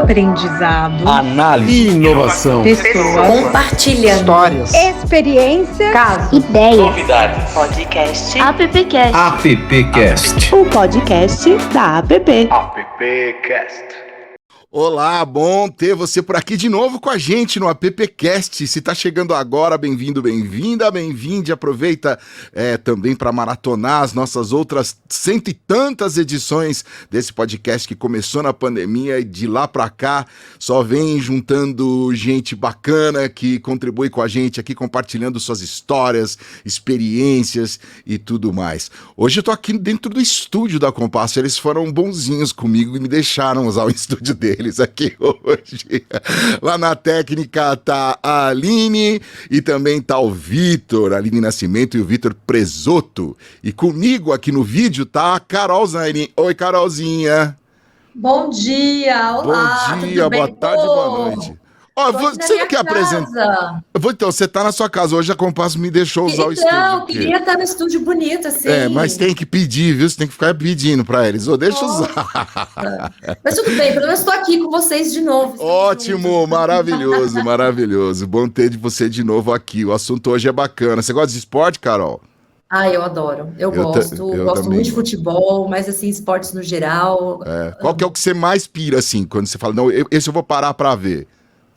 aprendizado, análise, inovação, pessoas, compartilhando histórias, experiência, casos, ideias, novidades, podcast, AppCast, o podcast da App. AppCast. Olá, bom ter você por aqui de novo com a gente no AppCast. Se tá chegando agora, bem-vindo, bem-vinda, bem-vinde. Aproveita também para maratonar as nossas outras cento e tantas edições desse podcast que começou na pandemia e de lá para cá só vem juntando gente bacana que contribui com a gente aqui, compartilhando suas histórias, experiências e tudo mais. Hoje eu tô aqui dentro do estúdio da Compasso. Eles foram bonzinhos comigo e me deixaram usar o estúdio deles aqui hoje. Lá na técnica tá a Aline e também tá o Vitor, a Aline Nascimento e o Vitor Presoto. E comigo aqui no vídeo tá a Carol Zaini. Oi, Carolzinha. Bom dia, olá. Bom dia, boa tarde, boa noite. Ó, você não quer apresentar? Então, você tá na sua casa. Hoje a Compasso me deixou usar o estúdio. Não, queria estar no estúdio bonito, assim. Mas tem que pedir, viu? Você tem que ficar pedindo pra eles. Deixa usar. Mas tudo bem, pelo menos estou aqui com vocês de novo. Ótimo, maravilhoso, maravilhoso. Bom ter de você de novo aqui. O assunto hoje é bacana. Você gosta de esporte, Carol? Eu adoro. Eu gosto muito de futebol, mas assim, esportes no geral. Qual que é o que você mais pira, assim, quando você fala, não, esse eu vou parar pra ver?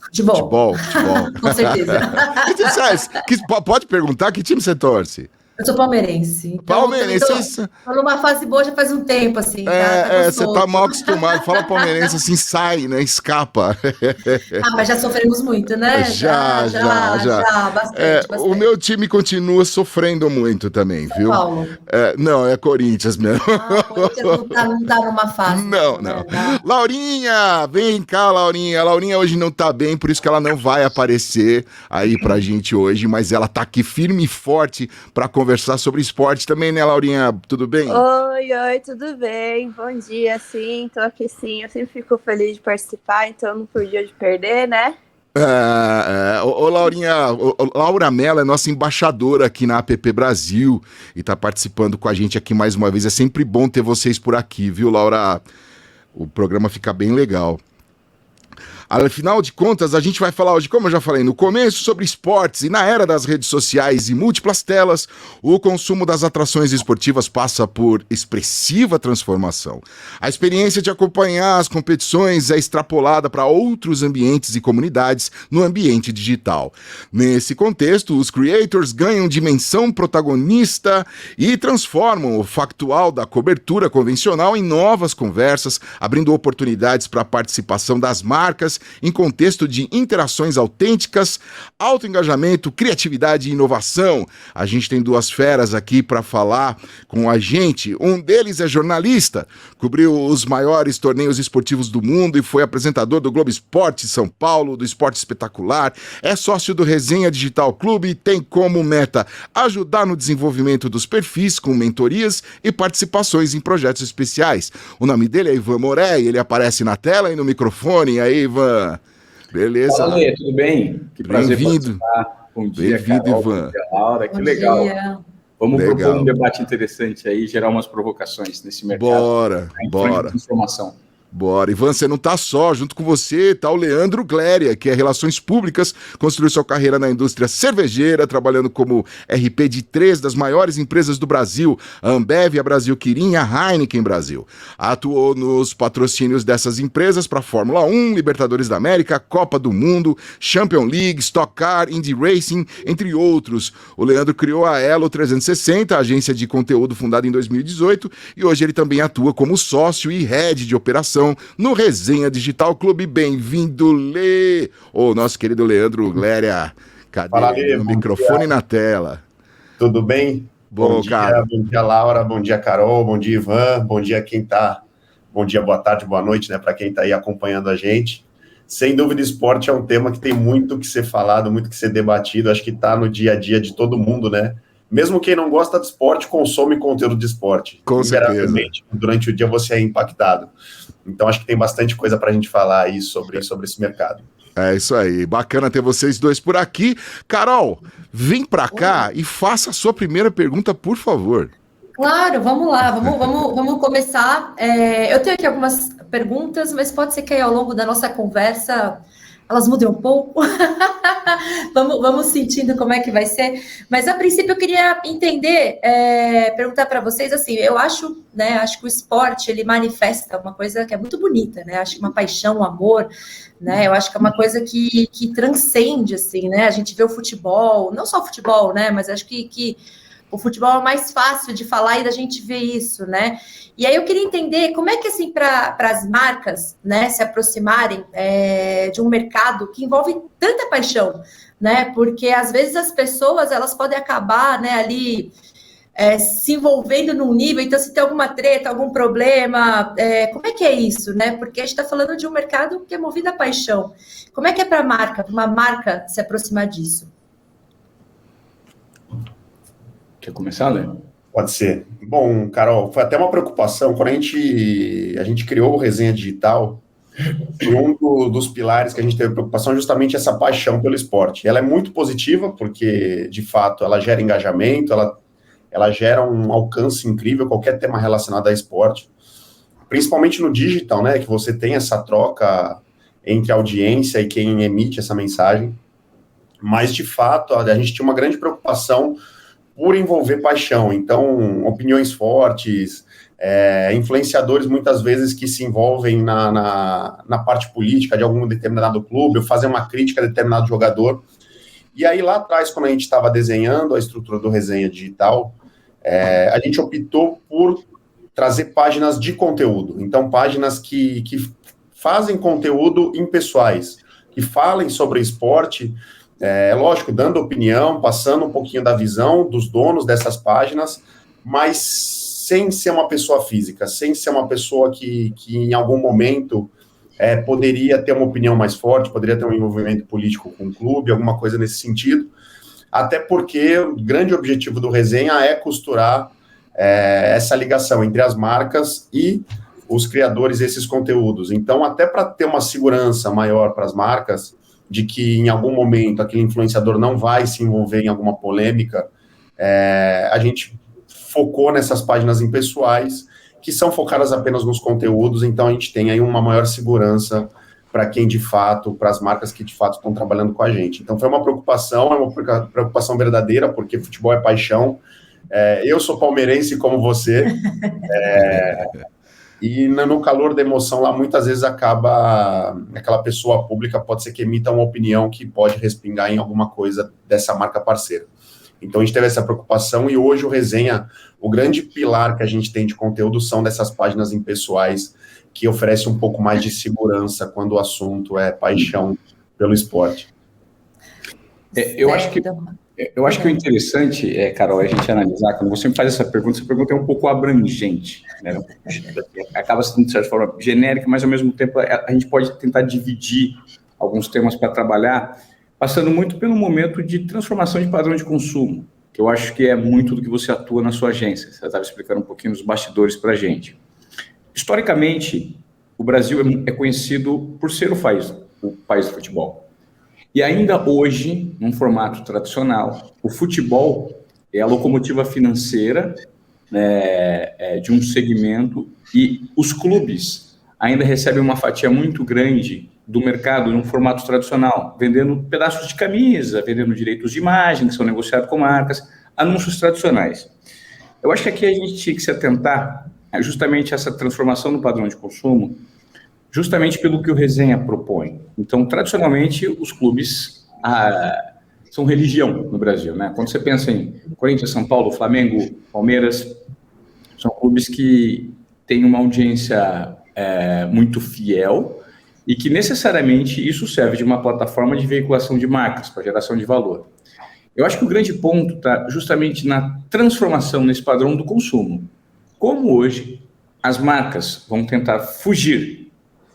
Futebol. Com certeza. Pode perguntar que time você torce? Eu sou palmeirense. Então, Palmeirense. Tô numa fase boa já faz um tempo, assim. Você tá mal acostumado. Fala palmeirense assim, sai, né? Escapa. Mas já sofremos muito, né? Já. Bastante. O meu time continua sofrendo muito também, viu? São Paulo. Não, é Corinthians mesmo. Corinthians não tá numa fase. Não. Laurinha, vem cá, Laurinha. A Laurinha hoje não tá bem, por isso que ela não vai aparecer aí pra gente hoje, mas ela tá aqui firme e forte pra conversar sobre esporte também, né, Laurinha? Tudo bem? Oi, tudo bem? Bom dia, sim, tô aqui sim. Eu sempre fico feliz de participar, então não podia de perder, né? Laurinha, Laura Mello é nossa embaixadora aqui na App Brasil e tá participando com a gente aqui mais uma vez. É sempre bom ter vocês por aqui, viu, Laura? O programa fica bem legal. Afinal de contas, a gente vai falar hoje, como eu já falei no começo, sobre esportes. E na era das redes sociais e múltiplas telas, o consumo das atrações esportivas passa por expressiva transformação. A experiência de acompanhar as competições é extrapolada para outros ambientes e comunidades no ambiente digital. Nesse contexto, os creators ganham dimensão protagonista e transformam o factual da cobertura convencional em novas conversas, abrindo oportunidades para a participação das marcas em contexto de interações autênticas, alto engajamento, criatividade e inovação. A gente tem duas feras aqui para falar com a gente. Um deles é jornalista, cobriu os maiores torneios esportivos do mundo e foi apresentador do Globo Esporte São Paulo, do Esporte Espetacular, é sócio do Resenha Digital Clube e tem como meta ajudar no desenvolvimento dos perfis com mentorias e participações em projetos especiais. O nome dele é Ivan Moré, ele aparece na tela e no microfone. E aí, Ivan? Beleza? Fala, Lê, tudo bem? Que prazer Bem-vindo. participar. Bom dia, Bem-vindo, Carol. Ivan. Bom dia, Laura. Que Bom legal. dia. Vamos Legal. propor um debate interessante aí, gerar umas provocações nesse mercado. Bora. Informação. Bora. Ivan, você não tá só, junto com você tá o Leandro Gléria, que é Relações Públicas, construiu sua carreira na indústria cervejeira, trabalhando como RP de 3 das maiores empresas do Brasil, a Ambev, a Brasil Kirin e a Heineken Brasil. Atuou nos patrocínios dessas empresas para Fórmula 1, Libertadores da América, Copa do Mundo, Champions League, Stock Car, Indy Racing, entre outros. O Leandro criou a Elo 360, a agência de conteúdo fundada em 2018, e hoje ele também atua como sócio e head de operação no Resenha Digital Clube. Bem-vindo, Lê! Nosso querido Leandro Gléria. Cadê? Fala, Lê, o microfone na tela. Tudo bem? Bom dia, cara. Bom dia, Laura. Bom dia, Carol. Bom dia, Ivan. Bom dia, quem tá. Bom dia, boa tarde, boa noite, né? Para quem tá aí acompanhando a gente. Sem dúvida, esporte é um tema que tem muito que ser falado, muito que ser debatido. Acho que tá no dia a dia de todo mundo, né? Mesmo quem não gosta de esporte, consome conteúdo de esporte. Com certeza. Durante o dia você é impactado. Então, acho que tem bastante coisa para a gente falar aí sobre esse mercado. É isso aí, bacana ter vocês dois por aqui. Carol, vem pra cá e faça a sua primeira pergunta, por favor. Claro, vamos lá, vamos começar. Eu tenho aqui algumas perguntas, mas pode ser que aí ao longo da nossa conversa elas mudem um pouco. vamos sentindo como é que vai ser. Mas a princípio eu queria entender, perguntar para vocês assim, eu acho, né, acho que o esporte ele manifesta uma coisa que é muito bonita, né? Acho que uma paixão, um amor, né? Eu acho que é uma coisa que transcende, assim, né? A gente vê o futebol, não só o futebol, né? Mas acho que o futebol é mais fácil de falar e da gente ver isso, né? E aí eu queria entender como é que, assim, para as marcas, né, se aproximarem de um mercado que envolve tanta paixão, né? Porque, às vezes, as pessoas, elas podem acabar, né, ali se envolvendo num nível, então, se tem alguma treta, algum problema, como é que é isso, né? Porque a gente está falando de um mercado que é movido a paixão. Como é que é para uma marca se aproximar disso? Quer começar, né? Pode ser. Bom, Carol, foi até uma preocupação quando a gente criou o Resenha Digital. Foi um dos pilares que a gente teve preocupação, justamente essa paixão pelo esporte. Ela é muito positiva, porque, de fato, ela gera engajamento, ela gera um alcance incrível, qualquer tema relacionado a esporte. Principalmente no digital, né, que você tem essa troca entre a audiência e quem emite essa mensagem. Mas, de fato, a gente tinha uma grande preocupação por envolver paixão. Então, opiniões fortes, influenciadores muitas vezes que se envolvem na parte política de algum determinado clube, ou fazem uma crítica a determinado jogador. E aí, lá atrás, quando a gente estava desenhando a estrutura do Resenha Digital, a gente optou por trazer páginas de conteúdo. Então, páginas que fazem conteúdo impessoais, que falem sobre esporte, lógico, dando opinião, passando um pouquinho da visão dos donos dessas páginas, mas sem ser uma pessoa física, sem ser uma pessoa que em algum momento poderia ter uma opinião mais forte, poderia ter um envolvimento político com o clube, alguma coisa nesse sentido, até porque o grande objetivo do Resenha é costurar essa ligação entre as marcas e os criadores desses conteúdos. Então, até para ter uma segurança maior para as marcas, de que em algum momento aquele influenciador não vai se envolver em alguma polêmica, a gente focou nessas páginas impessoais, que são focadas apenas nos conteúdos, então a gente tem aí uma maior segurança para quem de fato, para as marcas que de fato estão trabalhando com a gente. Então foi uma preocupação, é uma preocupação verdadeira, porque futebol é paixão. Eu sou palmeirense como você, e no calor da emoção lá, muitas vezes acaba, aquela pessoa pública pode ser que emita uma opinião que pode respingar em alguma coisa dessa marca parceira. Então a gente teve essa preocupação e hoje o Resenha, o grande pilar que a gente tem de conteúdo são dessas páginas impessoais que oferecem um pouco mais de segurança quando o assunto é paixão pelo esporte. Eu acho que o interessante, Carol, é a gente analisar, quando você me faz essa pergunta é um pouco abrangente, né? Acaba sendo, de certa forma, genérica, mas, ao mesmo tempo, a gente pode tentar dividir alguns temas para trabalhar, passando muito pelo momento de transformação de padrão de consumo, que eu acho que é muito do que você atua na sua agência. Você estava explicando um pouquinho dos bastidores para a gente. Historicamente, o Brasil é conhecido por ser o país do futebol. E ainda hoje, num formato tradicional, o futebol é a locomotiva financeira de um segmento e os clubes ainda recebem uma fatia muito grande do mercado num formato tradicional, vendendo pedaços de camisa, vendendo direitos de imagem que são negociados com marcas, anúncios tradicionais. Eu acho que aqui a gente tinha que se atentar justamente a essa transformação no padrão de consumo, justamente pelo que o Resenha propõe. Então, tradicionalmente, os clubes são religião no Brasil, né? Quando você pensa em Corinthians, São Paulo, Flamengo, Palmeiras, são clubes que têm uma audiência muito fiel e que necessariamente isso serve de uma plataforma de veiculação de marcas para geração de valor. Eu acho que o grande ponto está justamente na transformação nesse padrão do consumo. Como hoje as marcas vão tentar fugir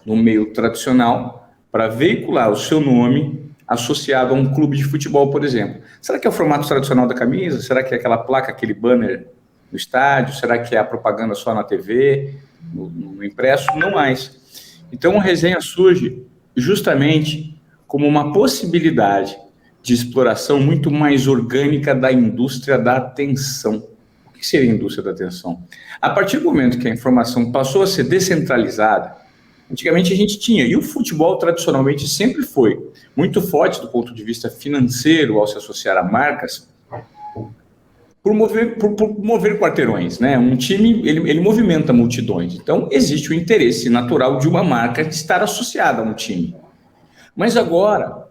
no meio tradicional para veicular o seu nome associado a um clube de futebol, por exemplo. Será que é o formato tradicional da camisa? Será que é aquela placa, aquele banner no estádio? Será que é a propaganda só na TV, no impresso? Não mais. Então, o Resenha surge justamente como uma possibilidade de exploração muito mais orgânica da indústria da atenção. O que que seria a indústria da atenção? A partir do momento que a informação passou a ser descentralizada, antigamente a gente tinha, e o futebol tradicionalmente sempre foi muito forte do ponto de vista financeiro ao se associar a marcas, por mover quarteirões, né? Um time, ele movimenta multidões. Então, existe o interesse natural de uma marca de estar associada a um time. Mas agora,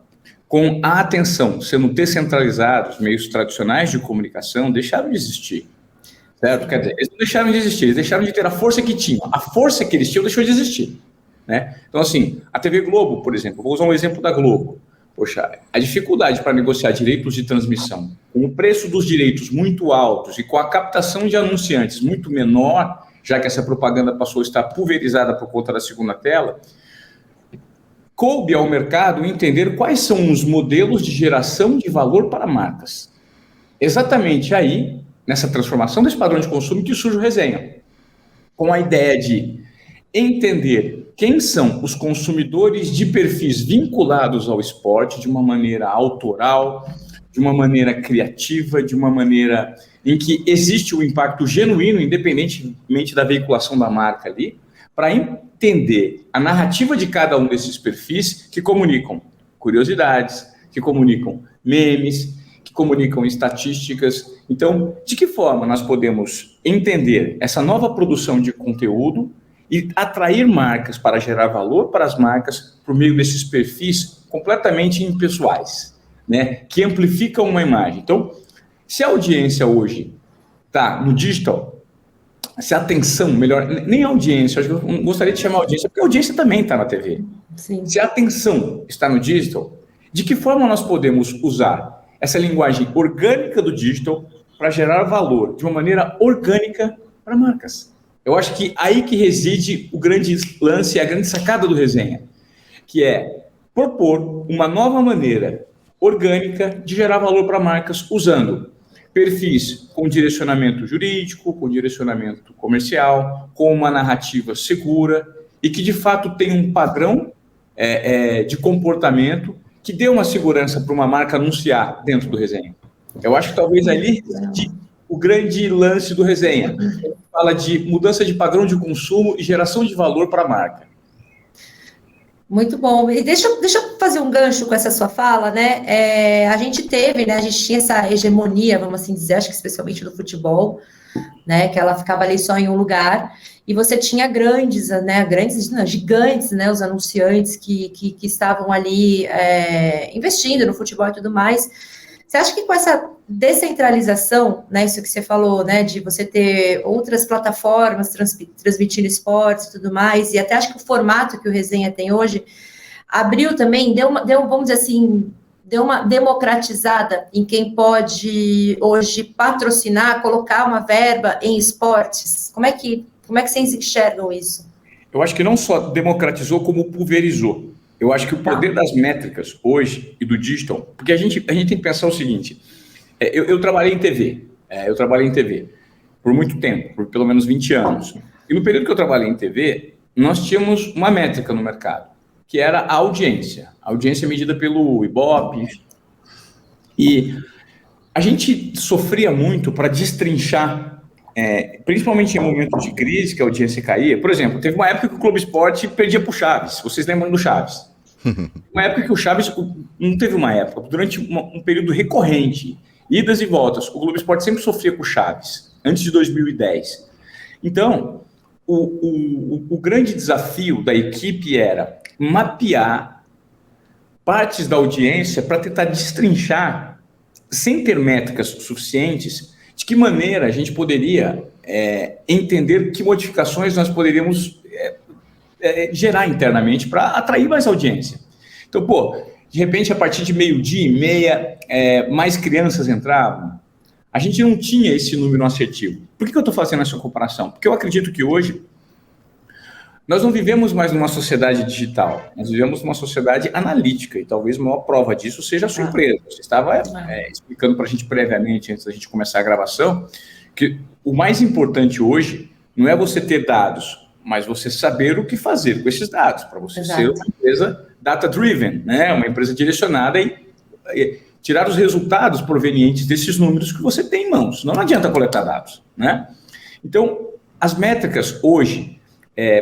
com a atenção sendo descentralizada, os meios tradicionais de comunicação deixaram de existir. Certo? Quer dizer, eles não deixaram de existir, eles deixaram de ter a força que tinham. A força que eles tinham deixou de existir. Né? Então, assim, a TV Globo, por exemplo, vou usar um exemplo da Globo. Poxa, a dificuldade para negociar direitos de transmissão, com o preço dos direitos muito altos e com a captação de anunciantes muito menor, já que essa propaganda passou a estar pulverizada por conta da segunda tela, coube ao mercado entender quais são os modelos de geração de valor para marcas. Exatamente aí, nessa transformação desse padrão de consumo, que surge o Resenha, com a ideia de entender quem são os consumidores de perfis vinculados ao esporte de uma maneira autoral, de uma maneira criativa, de uma maneira em que existe um impacto genuíno, independentemente da veiculação da marca ali, para entender a narrativa de cada um desses perfis que comunicam curiosidades, que comunicam memes, que comunicam estatísticas. Então, de que forma nós podemos entender essa nova produção de conteúdo e atrair marcas para gerar valor para as marcas por meio desses perfis completamente impessoais, né, que amplificam uma imagem. Então, se a audiência hoje está no digital, se a atenção, melhor, nem a audiência, eu não gostaria de chamar a audiência, porque a audiência também está na TV. Sim. Se a atenção está no digital, de que forma nós podemos usar essa linguagem orgânica do digital para gerar valor de uma maneira orgânica para marcas? Eu acho que aí que reside o grande lance, a grande sacada do Resenha, que é propor uma nova maneira orgânica de gerar valor para marcas usando perfis com direcionamento jurídico, com direcionamento comercial, com uma narrativa segura e que, de fato, tem um padrão de comportamento que dê uma segurança para uma marca anunciar dentro do Resenha. Eu acho que talvez ali reside o grande lance do Resenha. Fala de mudança de padrão de consumo e geração de valor para a marca. Muito bom. E deixa eu fazer um gancho com essa sua fala, né? A gente teve, né? A gente tinha essa hegemonia, vamos assim dizer, acho que especialmente no futebol, né? Que ela ficava ali só em um lugar. E você tinha gigantes, né? Os anunciantes que estavam ali investindo no futebol e tudo mais. Você acha que com essa descentralização, né, isso que você falou, né, de você ter outras plataformas transmitindo esportes e tudo mais, e até acho que o formato que o Resenha tem hoje, abriu também, vamos dizer assim, deu uma democratizada em quem pode hoje patrocinar, colocar uma verba em esportes? Como é que vocês enxergam isso? Eu acho que não só democratizou, como pulverizou. Eu acho que o poder das métricas hoje e do digital, porque a gente tem que pensar o seguinte, eu trabalhei em TV, por muito tempo, por pelo menos 20 anos. E no período que eu trabalhei em TV, nós tínhamos uma métrica no mercado, que era a audiência medida pelo Ibope. E a gente sofria muito para destrinchar, principalmente em momentos de crise, que a audiência caía. Por exemplo, teve uma época que o Globo Esporte perdia para o Chaves, vocês lembram do Chaves? Uma época que o Chaves, não teve uma época, durante um período recorrente, idas e voltas, o Globo Esporte sempre sofria com o Chaves, antes de 2010. Então, o grande desafio da equipe era mapear partes da audiência para tentar destrinchar, sem ter métricas suficientes, de que maneira a gente poderia entender que modificações nós poderíamos gerar internamente para atrair mais audiência. Então, de repente, a partir de 12:30, mais crianças entravam. A gente não tinha esse número assertivo. Por que eu estou fazendo essa comparação? Porque eu acredito que hoje nós não vivemos mais numa sociedade digital, nós vivemos numa sociedade analítica, e talvez a maior prova disso seja a sua empresa. Você estava explicando para a gente previamente, antes da gente começar a gravação, que o mais importante hoje não é você ter dados, mas você saber o que fazer com esses dados, para você ser uma empresa data-driven, né? Uma empresa direcionada tirar os resultados provenientes desses números que você tem em mãos. Não adianta coletar dados, né? Então, as métricas hoje,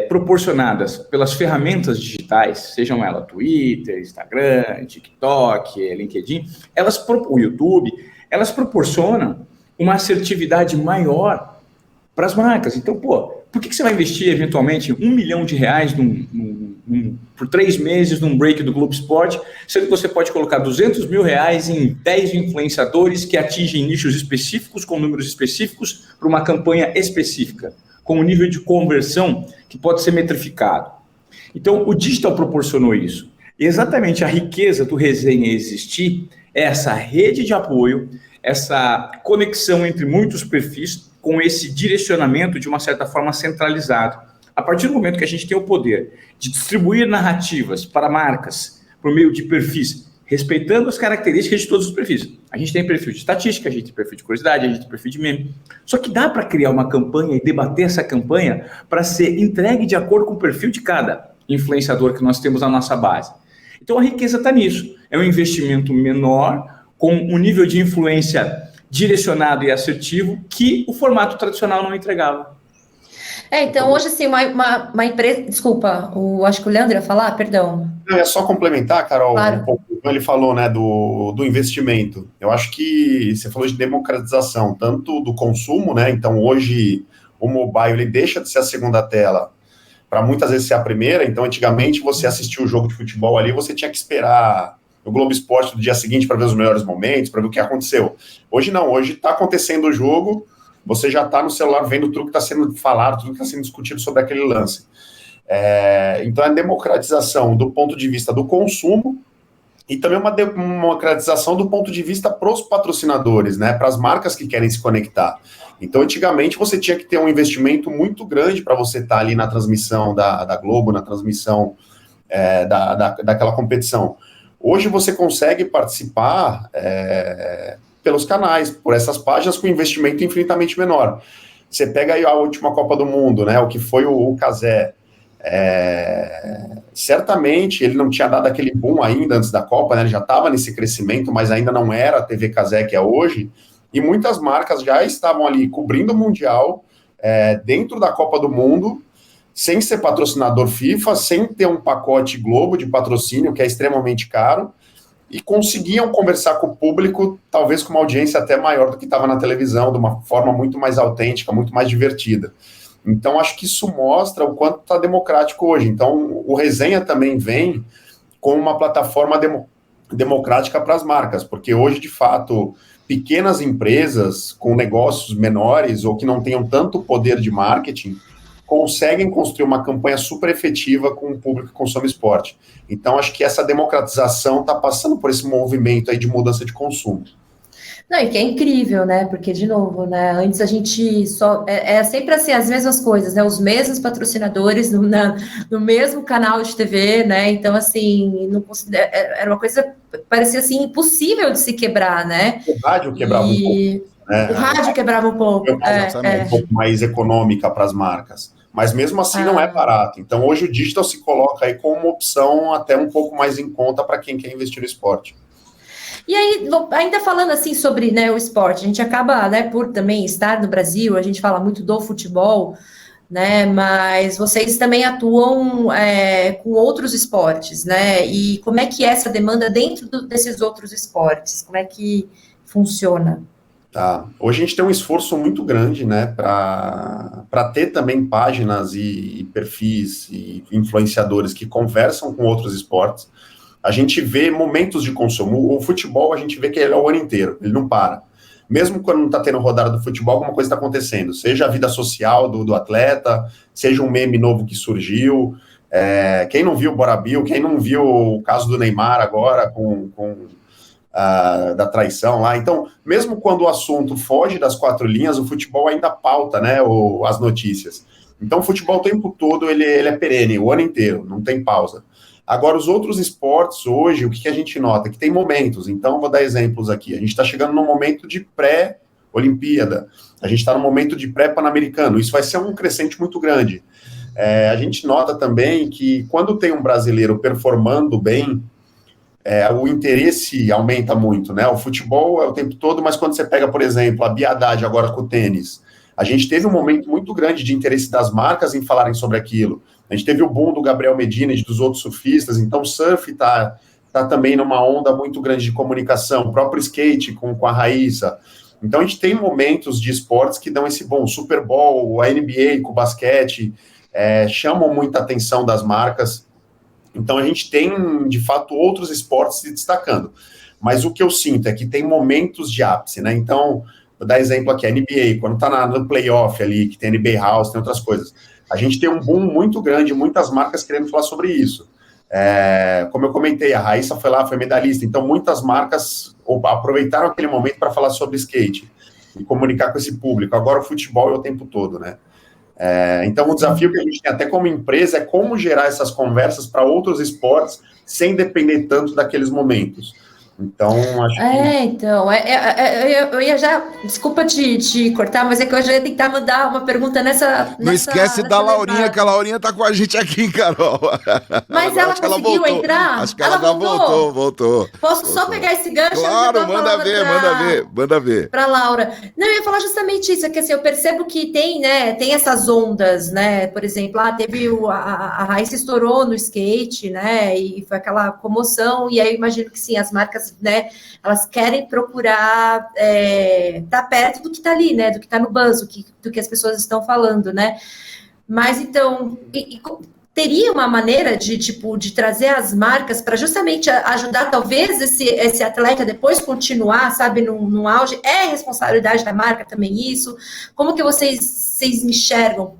proporcionadas pelas ferramentas digitais, sejam elas Twitter, Instagram, TikTok, LinkedIn, o YouTube, elas proporcionam uma assertividade maior para as marcas. Então, por que você vai investir eventualmente R$1 milhão por 3 meses num break do Globo Esporte, sendo que você pode colocar R$200 mil em 10 influenciadores que atingem nichos específicos, com números específicos, para uma campanha específica, com um nível de conversão que pode ser metrificado. Então, o digital proporcionou isso. E exatamente a riqueza do Resenha existir é essa rede de apoio, essa conexão entre muitos perfis, com esse direcionamento de uma certa forma centralizado. A partir do momento que a gente tem o poder de distribuir narrativas para marcas por meio de perfis, respeitando as características de todos os perfis. A gente tem perfil de estatística, a gente tem perfil de curiosidade, a gente tem perfil de meme. Só que dá para criar uma campanha e debater essa campanha para ser entregue de acordo com o perfil de cada influenciador que nós temos na nossa base. Então a riqueza está nisso. É um investimento menor, com um nível de influência direcionado e assertivo que o formato tradicional não entregava. Então hoje, assim, uma empresa... Desculpa, acho que o Leandro ia falar, perdão. É só complementar, Carol, claro. Um pouco, ele falou, né, do investimento. Eu acho que você falou de democratização, tanto do consumo, né, então hoje o mobile ele deixa de ser a segunda tela, para muitas vezes ser a primeira. Então antigamente você assistia o jogo de futebol ali, você tinha que esperar o Globo Esporte do dia seguinte para ver os melhores momentos, para ver o que aconteceu. Hoje não, hoje está acontecendo o jogo, você já está no celular vendo tudo que está sendo falado, tudo que está sendo discutido sobre aquele lance. Então, é democratização do ponto de vista do consumo e também uma democratização do ponto de vista para os patrocinadores, né, para as marcas que querem se conectar. Então, antigamente, você tinha que ter um investimento muito grande para você estar ali na transmissão da Globo, na transmissão daquela competição. Hoje, você consegue participar pelos canais, por essas páginas, com investimento infinitamente menor. Você pega aí a última Copa do Mundo, né, o que foi o Cazé. Certamente ele não tinha dado aquele boom ainda antes da Copa, né, ele já estava nesse crescimento, mas ainda não era a TV Cazé que é hoje, e muitas marcas já estavam ali cobrindo o Mundial, dentro da Copa do Mundo, sem ser patrocinador FIFA, sem ter um pacote Globo de patrocínio, que é extremamente caro, e conseguiam conversar com o público, talvez com uma audiência até maior do que estava na televisão, de uma forma muito mais autêntica, muito mais divertida. Então, acho que isso mostra o quanto está democrático hoje. Então, o Resenha também vem com uma plataforma democrática para as marcas, porque hoje, de fato, pequenas empresas com negócios menores ou que não tenham tanto poder de marketing conseguem construir uma campanha super efetiva com o público que consome esporte. Então, acho que essa democratização está passando por esse movimento aí de mudança de consumo. Não, e que é incrível, né? Porque, de novo, né? Antes a gente só... sempre assim, as mesmas coisas, né? Os mesmos patrocinadores no mesmo canal de TV, né? Então, assim, era uma coisa, parecia assim, impossível de se quebrar, né? O rádio quebrava um pouco. Né? O rádio quebrava um pouco. Um pouco mais econômica para as marcas. Mas mesmo assim não é barato. Então, hoje o digital se coloca aí como uma opção até um pouco mais em conta para quem quer investir no esporte. E aí, ainda falando assim sobre, né, o esporte, a gente acaba, né, por também estar no Brasil, a gente fala muito do futebol, né, mas vocês também atuam com outros esportes, né, e como é que é essa demanda dentro desses outros esportes? Como é que funciona? Tá. Hoje a gente tem um esforço muito grande, né, para ter também páginas e perfis e influenciadores que conversam com outros esportes. A gente vê momentos de consumo. O futebol, a gente vê que ele é o ano inteiro, ele não para. Mesmo quando não está tendo rodada do futebol, alguma coisa está acontecendo. Seja a vida social do atleta, seja um meme novo que surgiu. Quem não viu o Bora Bill, quem não viu o caso do Neymar agora da traição lá. Então, mesmo quando o assunto foge das 4 linhas, o futebol ainda pauta, né, as notícias. Então, o futebol o tempo todo, ele é perene, o ano inteiro, não tem pausa. Agora, os outros esportes hoje, o que a gente nota? Que tem momentos. Então, vou dar exemplos aqui. A gente está chegando num momento de pré-Olimpíada. A gente está no momento de pré-Pan-Americano. Isso vai ser um crescente muito grande. A gente nota também que quando tem um brasileiro performando bem, o interesse aumenta muito, né? O futebol é o tempo todo, mas quando você pega, por exemplo, a Bia Haddad agora com o tênis, a gente teve um momento muito grande de interesse das marcas em falarem sobre aquilo. A gente teve o boom do Gabriel Medina e dos outros surfistas, então o surf tá também numa onda muito grande de comunicação, o próprio skate com a Raíssa. Então a gente tem momentos de esportes que dão esse boom, Super Bowl, a NBA com o basquete, chamam muita atenção das marcas. Então a gente tem, de fato, outros esportes se destacando. Mas o que eu sinto é que tem momentos de ápice, né? Então, vou dar exemplo aqui, a NBA, quando tá no playoff ali, que tem NBA House, tem outras coisas, a gente tem um boom muito grande, muitas marcas querendo falar sobre isso. Como eu comentei, a Raíssa foi lá, foi medalhista, então muitas marcas aproveitaram aquele momento para falar sobre skate e comunicar com esse público. Agora o futebol é o tempo todo, né? Então o desafio que a gente tem até como empresa é como gerar essas conversas para outros esportes sem depender tanto daqueles momentos. Então, acho que... Eu ia já... Desculpa te cortar, mas é que eu já ia tentar mandar uma pergunta nessa... Não esquece da Laurinha, que a Laurinha tá com a gente aqui, Carol. Mas ela conseguiu entrar? Acho que ela já voltou. Posso só pegar esse gancho? Claro, manda ver. Pra Laura. Não, eu ia falar justamente isso, é que assim, eu percebo que tem essas ondas, né? Por exemplo, teve a Raíssa estourou no skate, né? E foi aquela comoção, e aí eu imagino que sim, as marcas, né, elas querem procurar estar perto do que está ali, né, do que está no buzz, do que as pessoas estão falando, né, mas então, teria uma maneira de trazer as marcas para justamente ajudar, talvez, esse atleta depois continuar, sabe, no auge, é responsabilidade da marca também isso? Como que vocês enxergam?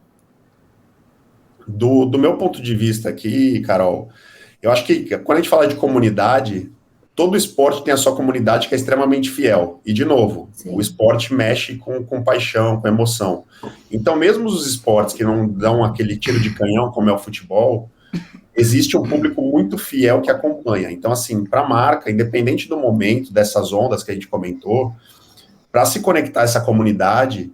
Do meu ponto de vista aqui, Carol, eu acho que quando a gente fala de comunidade, todo esporte tem a sua comunidade que é extremamente fiel. E, de novo, sim, o esporte mexe com paixão, com emoção. Então, mesmo os esportes que não dão aquele tiro de canhão, como é o futebol, existe um público muito fiel que acompanha. Então, assim, para a marca, independente do momento, dessas ondas que a gente comentou, para se conectar a essa comunidade,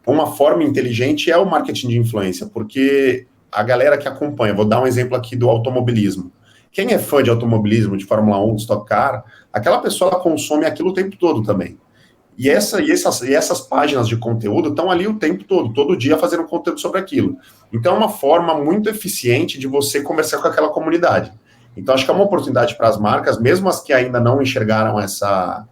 uma forma inteligente é o marketing de influência, porque a galera que acompanha, vou dar um exemplo aqui do automobilismo. Quem é fã de automobilismo, de Fórmula 1, de Stock Car, aquela pessoa ela consome aquilo o tempo todo também. E essas páginas de conteúdo estão ali o tempo todo dia fazendo conteúdo sobre aquilo. Então é uma forma muito eficiente de você conversar com aquela comunidade. Então acho que é uma oportunidade para as marcas, mesmo as que ainda não enxergaram essa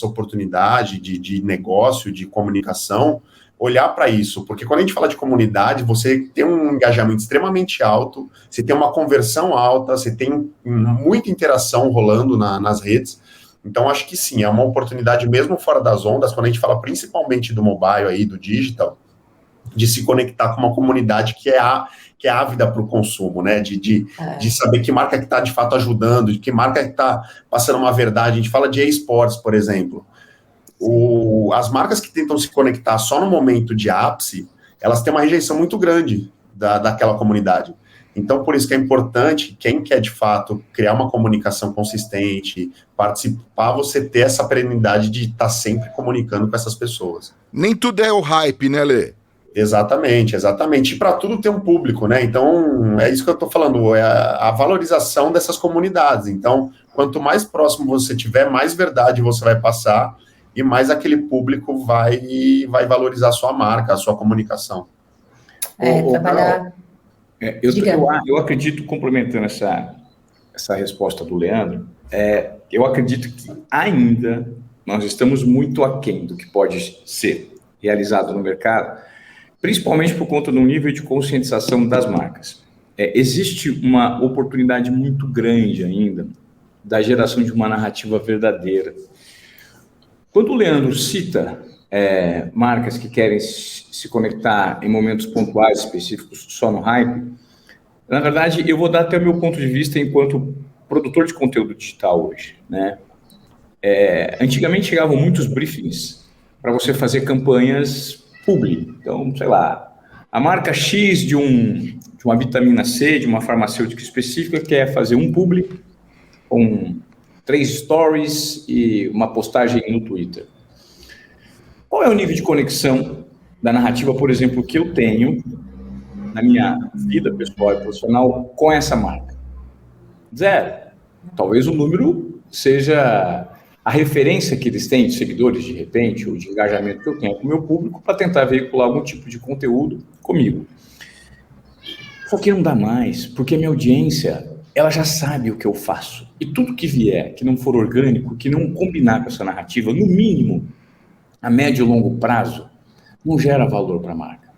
oportunidade de negócio, de comunicação, olhar para isso, porque quando a gente fala de comunidade, você tem um engajamento extremamente alto, você tem uma conversão alta, você tem muita interação rolando nas redes, então acho que sim, é uma oportunidade mesmo fora das ondas, quando a gente fala principalmente do mobile aí, do digital, de se conectar com uma comunidade que é ávida para o consumo, né, de saber que marca que está de fato ajudando, de que marca que está passando uma verdade. A gente fala de esportes, por exemplo. As marcas que tentam se conectar só no momento de ápice, elas têm uma rejeição muito grande daquela comunidade. Então, por isso que é importante, quem quer de fato criar uma comunicação consistente, participar, você ter essa perenidade de estar sempre comunicando com essas pessoas. Nem tudo é o hype, né, Lê? Exatamente. E para tudo ter um público, né? Então, é isso que eu estou falando, é a valorização dessas comunidades. Então, quanto mais próximo você tiver, mais verdade você vai passar e mais aquele público vai valorizar a sua marca, a sua comunicação. Trabalhar... Eu acredito, complementando essa resposta do Leandro, eu acredito que ainda nós estamos muito aquém do que pode ser realizado no mercado, principalmente por conta do nível de conscientização das marcas. Existe uma oportunidade muito grande ainda da geração de uma narrativa verdadeira. Quando o Leandro cita marcas que querem se conectar em momentos pontuais específicos só no hype, na verdade, eu vou dar até o meu ponto de vista enquanto produtor de conteúdo digital hoje, né? Antigamente chegavam muitos briefings para você fazer campanhas publi. Então, sei lá, a marca X de uma vitamina C, de uma farmacêutica específica, quer fazer um publi com 3 stories e uma postagem no Twitter. Qual é o nível de conexão da narrativa, por exemplo, que eu tenho na minha vida pessoal e profissional com essa marca? Zero. Talvez o número seja a referência que eles têm de seguidores, de repente, ou de engajamento que eu tenho com o meu público para tentar veicular algum tipo de conteúdo comigo. Só que não dá mais, porque a minha audiência, ela já sabe o que eu faço. E tudo que vier, que não for orgânico, que não combinar com essa narrativa, no mínimo, a médio e longo prazo, não gera valor para a marca.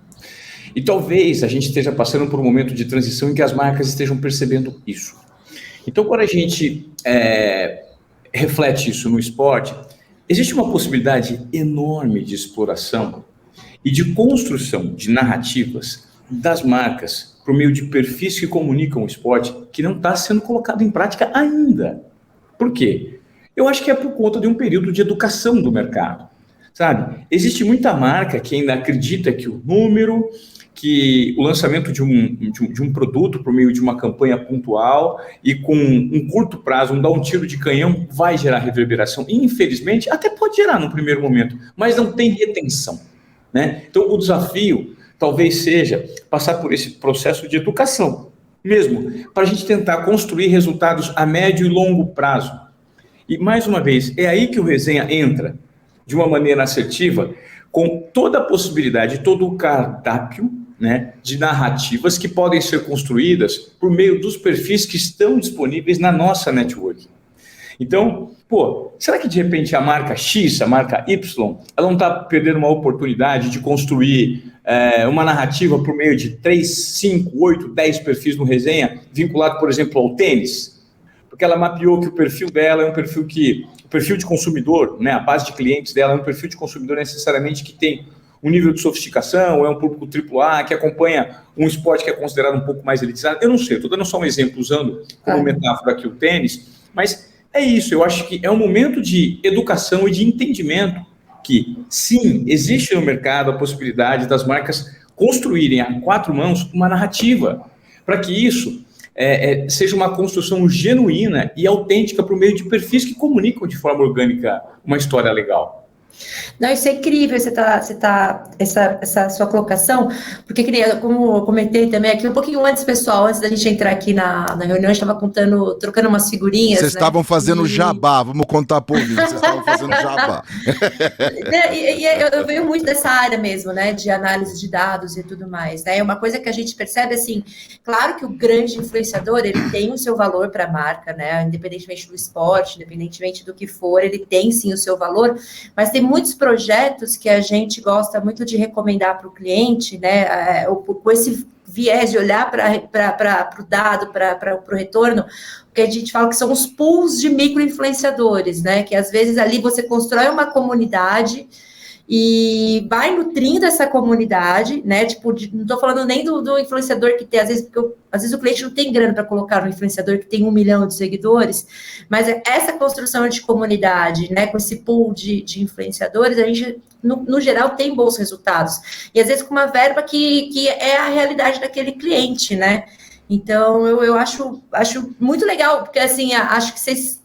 E talvez a gente esteja passando por um momento de transição em que as marcas estejam percebendo isso. Então, quando a gente reflete isso no esporte, existe uma possibilidade enorme de exploração e de construção de narrativas das marcas por meio de perfis que comunicam o esporte que não está sendo colocado em prática ainda. Por quê? Eu acho que é por conta de um período de educação do mercado, sabe? Existe muita marca que ainda acredita que o número, que o lançamento de um produto por meio de uma campanha pontual e com um curto prazo, dar um tiro de canhão, vai gerar reverberação. E, infelizmente, até pode gerar no primeiro momento, mas não tem retenção, né? Então, o desafio talvez seja passar por esse processo de educação mesmo, para a gente tentar construir resultados a médio e longo prazo. E, mais uma vez, é aí que o Resenha entra de uma maneira assertiva, com toda a possibilidade, todo o cardápio, né, de narrativas que podem ser construídas por meio dos perfis que estão disponíveis na nossa network. Então, será que de repente a marca X, a marca Y, ela não está perdendo uma oportunidade de construir uma narrativa por meio de 3, 5, 8, 10 perfis no Resenha, vinculado, por exemplo, ao tênis? Porque ela mapeou que o perfil dela é um perfil o perfil de consumidor, né, a base de clientes dela é um perfil de consumidor necessariamente que tem um nível de sofisticação, é um público AAA, que acompanha um esporte que é considerado um pouco mais elitizado. Eu não sei, estou dando só um exemplo, usando como metáfora aqui o tênis, mas é isso, eu acho que é um momento de educação e de entendimento que, sim, existe no mercado a possibilidade das marcas construírem a 4 mãos uma narrativa, para que isso seja uma construção genuína e autêntica por meio de perfis que comunicam de forma orgânica uma história legal. Não, isso é incrível, essa sua colocação, porque, como eu comentei também aqui, um pouquinho antes, pessoal, antes da gente entrar aqui na reunião, a gente estava trocando umas figurinhas. Vocês estavam fazendo jabá, vamos contar por mim, vocês estavam fazendo jabá. Eu venho muito dessa área mesmo, né, de análise de dados e tudo mais, né, é uma coisa que a gente percebe, assim, claro que o grande influenciador, ele tem o seu valor para a marca, né, independentemente do esporte, independentemente do que for, ele tem sim o seu valor, mas tem muitos projetos que a gente gosta muito de recomendar para o cliente, né, com esse viés de olhar para o dado, para o retorno, que a gente fala que são os pools de micro-influenciadores, né, que às vezes ali você constrói uma comunidade e vai nutrindo essa comunidade, né, tipo, não estou falando nem do influenciador que tem, às vezes o cliente não tem grana para colocar no influenciador que tem 1 milhão de seguidores, mas essa construção de comunidade, né, com esse pool de influenciadores, a gente, no geral, tem bons resultados, e às vezes com uma verba que é a realidade daquele cliente, né, então eu acho muito legal, porque assim, acho que vocês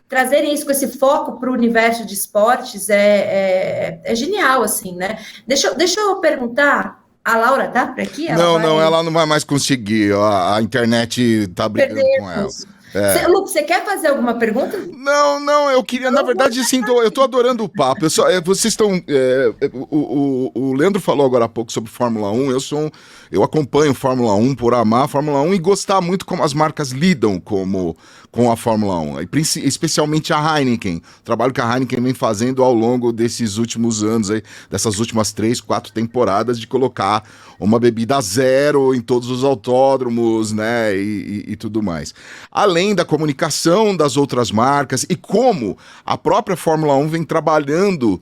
trazerem isso com esse foco para o universo de esportes é genial, assim, né? Deixa eu perguntar, a Laura tá por aqui? Ela não vai mais conseguir, a internet tá brigando com ela. Lu, você quer fazer alguma pergunta? Não, eu queria, na verdade, sim, eu tô adorando o papo. Vocês estão. O Leandro falou agora há pouco sobre Fórmula 1. Eu acompanho Fórmula 1 por amar a Fórmula 1 e gostar muito como as marcas lidam com a Fórmula 1, especialmente a Heineken, o trabalho que a Heineken vem fazendo ao longo desses últimos anos, aí, dessas últimas 3, 4 temporadas, de colocar uma bebida zero em todos os autódromos, né, e tudo mais. Além da comunicação das outras marcas e como a própria Fórmula 1 vem trabalhando